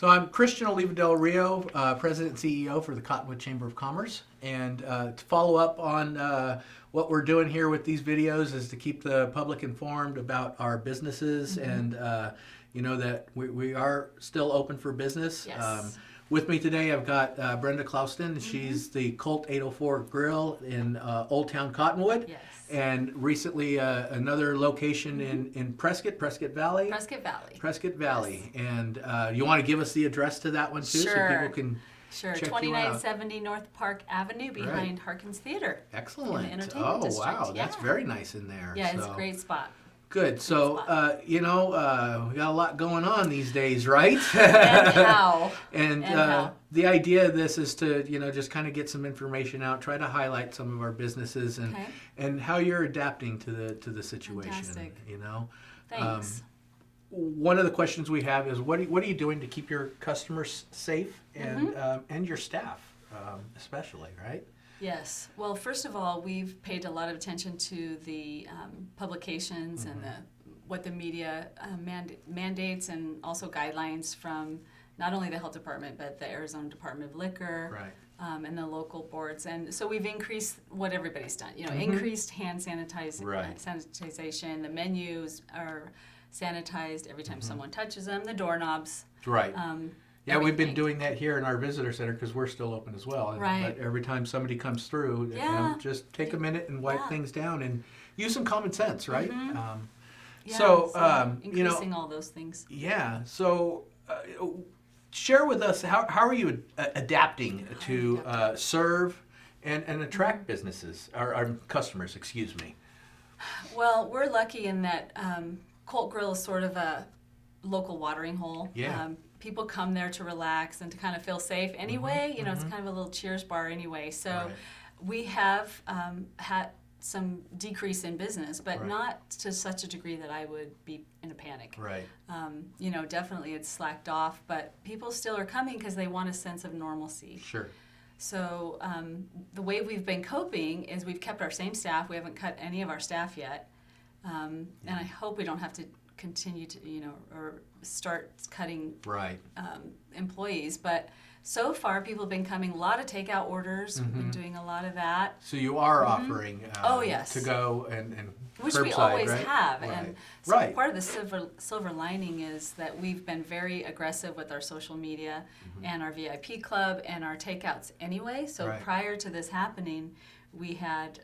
So I'm Christian Oliva Del Rio, President and CEO for the Cottonwood Chamber of Commerce. And to follow up on what we're doing here with these videos is to keep the public informed about our businesses and that we are still open for business. Yes. With me today, I've got Brenda Clouston. She's the Colt 804 Grill in Old Town Cottonwood. Yes. And recently another location in Prescott Valley. Prescott Valley. Yes. And you want to give us the address to that one too, Sure. So people can Sure, check you out. 2970 North Park Avenue behind Harkins Theater. Excellent. In the entertainment district. Wow, that's very nice in there. Yeah, it's a great spot. Good. So, we got a lot going on these days, right? And how. And how. The idea of this is to, just kind of get some information out, try to highlight some of our businesses and how you're adapting to the situation. Fantastic. Thanks. One of the questions we have is what are you doing to keep your customers safe and your staff especially, right? Yes. Well, first of all, we've paid a lot of attention to the publications and what the media mandates and also guidelines from not only the health department but the Arizona Department of Liquor and the local boards. And so we've increased what everybody's done. Increased hand sanitization. The menus are sanitized every time someone touches them. The doorknobs. Right. Yeah, we've been doing that here in our visitor center because we're still open as well. Right. But every time somebody comes through, just take a minute and wipe things down and use some common sense, right? Increasing all those things. Yeah. So share with us, how are you adapting to serve and attract businesses, or customers, excuse me? Well, we're lucky in that Colt Grill is sort of a local watering hole. Yeah. People come there to relax and to kind of feel safe anyway. It's kind of a little cheers bar anyway. So we have had some decrease in business, but not to such a degree that I would be in a panic. Right. Definitely it's slacked off, but people still are coming because they want a sense of normalcy. Sure. So the way we've been coping is we've kept our same staff. We haven't cut any of our staff yet. And I hope we don't have to continue to, or start cutting employees. But so far, people have been coming, a lot of takeout orders. We've been doing a lot of that. So you are offering to go and which curbside, we always right? have. Right. And so part of the silver lining is that we've been very aggressive with our social media and our VIP club and our takeouts anyway. So prior to this happening, we had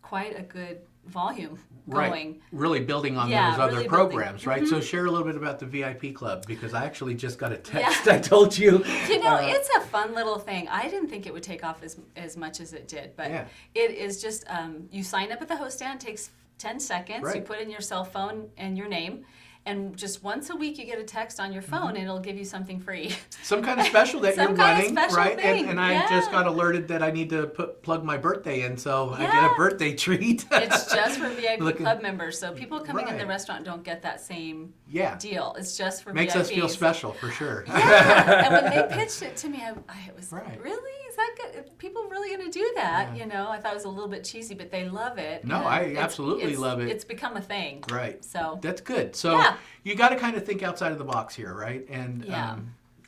quite a good volume going. Really building on those other programs, right? So share a little bit about the VIP club, because I actually just got a text. I told you. It's a fun little thing. I didn't think it would take off as much as it did, but it is just, you sign up at the host stand, it takes 10 seconds, you put in your cell phone and your name, and just once a week you get a text on your phone and it'll give you something free. Some kind of special that you're running, right? Thing. And I just got alerted that I need to plug my birthday in, so I get a birthday treat. It's just for VIP club members, so people coming in the restaurant don't get that same deal. It's just for VIPs. Makes us feel special, for sure. Yeah, and when they pitched it to me, I was like, really? Is that good? Are people really going to do that? I thought it was a little bit cheesy, but they love it. No, I absolutely love it. It's become a thing. Right. So that's good. So you got to kind of think outside of the box here, right? And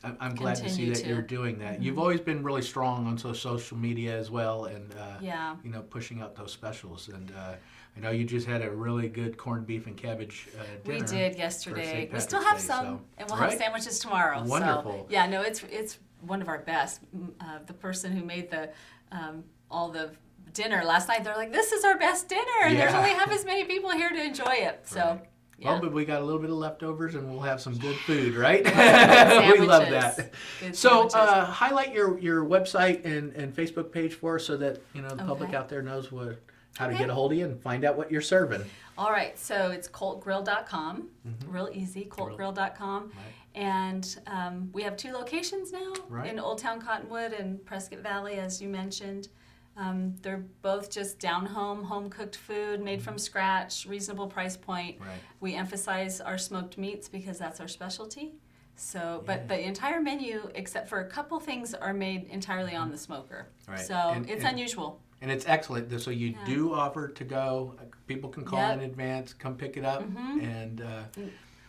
I'm glad to see that you're doing that. You've always been really strong on social media as well, and pushing out those specials. And I know you just had a really good corned beef and cabbage dinner. We did yesterday. We still have some, and we'll have sandwiches tomorrow. Wonderful. So, it's one of our best. The person who made all the dinner last night, they're like, "This is our best dinner," and there's only half as many people here to enjoy it. So. Yeah. Well, but we got a little bit of leftovers, and we'll have some good food, right? We love that. So, sandwiches. Highlight your website and Facebook page for us, so that the public out there knows how to get a hold of you and find out what you're serving. All right, so it's coltgrill.com, real easy, coltgrill.com. And we have 2 locations now in Old Town Cottonwood and Prescott Valley, as you mentioned. They're both just home cooked food, made from scratch, reasonable price point. Right. We emphasize our smoked meats because that's our specialty. So, but the entire menu, except for a couple things, are made entirely on the smoker. Right. So it's unusual. And it's excellent. So you do offer to go. People can call in advance, come pick it up, and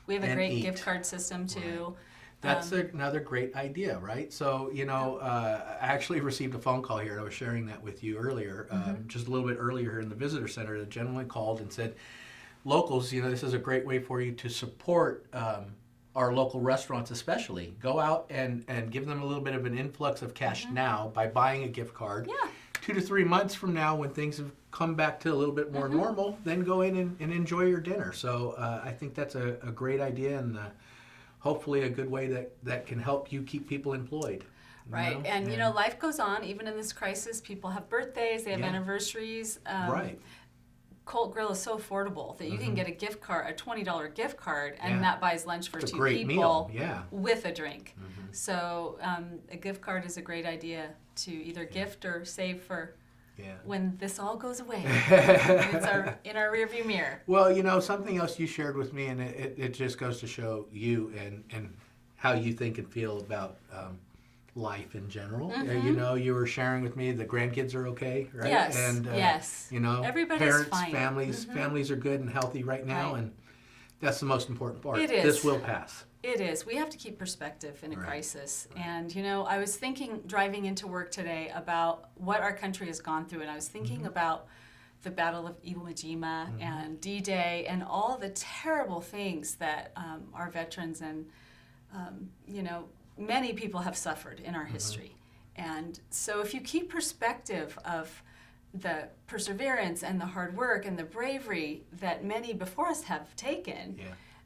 we have a great eat. gift card system too. That's another great idea, right? So, I actually received a phone call here. I was sharing that with you earlier, just a little bit earlier in the visitor center. The gentleman called and said, locals, this is a great way for you to support our local restaurants especially. Go out and give them a little bit of an influx of cash now by buying a gift card. Yeah. 2 to 3 months from now, when things have come back to a little bit more normal, then go in and enjoy your dinner. So I think that's a great idea, and hopefully a good way that can help you keep people employed. Right. And, life goes on. Even in this crisis, people have birthdays, they have anniversaries. Right. Colt Grill is so affordable that you can get a gift card, a $20 gift card, and that buys lunch for It's a 2 great people meal. with a drink. So a gift card is a great idea to either gift or save for when this all goes away. It's in our rearview mirror. Well, something else you shared with me, and it just goes to show you and how you think and feel about life in general. You were sharing with me the grandkids are okay, right? Yes, and, yes. Everybody's parents, fine. families are good and healthy right now, and that's the most important part. It is. This will pass. It is. We have to keep perspective in a crisis. And, I was thinking, driving into work today, about what our country has gone through, and I was thinking about the Battle of Iwo Jima and D-Day and all the terrible things that our veterans and, many people have suffered in our history. And so if you keep perspective of the perseverance and the hard work and the bravery that many before us have taken,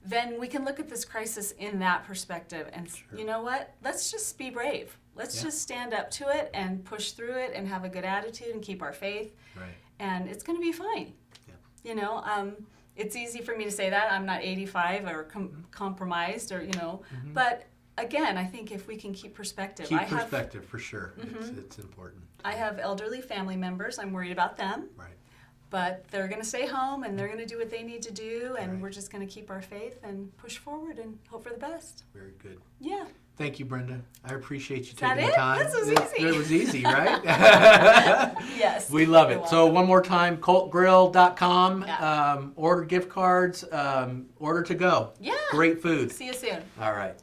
then we can look at this crisis in that perspective and you know what? Let's just be brave. Let's just stand up to it and push through it and have a good attitude and keep our faith. Right. And it's going to be fine. Yeah. It's easy for me to say that. I'm not 85 or compromised or, but again, I think if we can keep perspective. Perspective for sure. It's important. I have elderly family members. I'm worried about them. Right. But they're going to stay home and they're going to do what they need to do, and we're just going to keep our faith and push forward and hope for the best. Very good. Yeah. Thank you, Brenda. I appreciate you Is that taking the it? time. This was easy. It was easy, right? Yes. We love it. You're So welcome. one more time, coltgrill.com. Yeah. Order gift cards. Order to go. Yeah. Great food. See you soon. All right.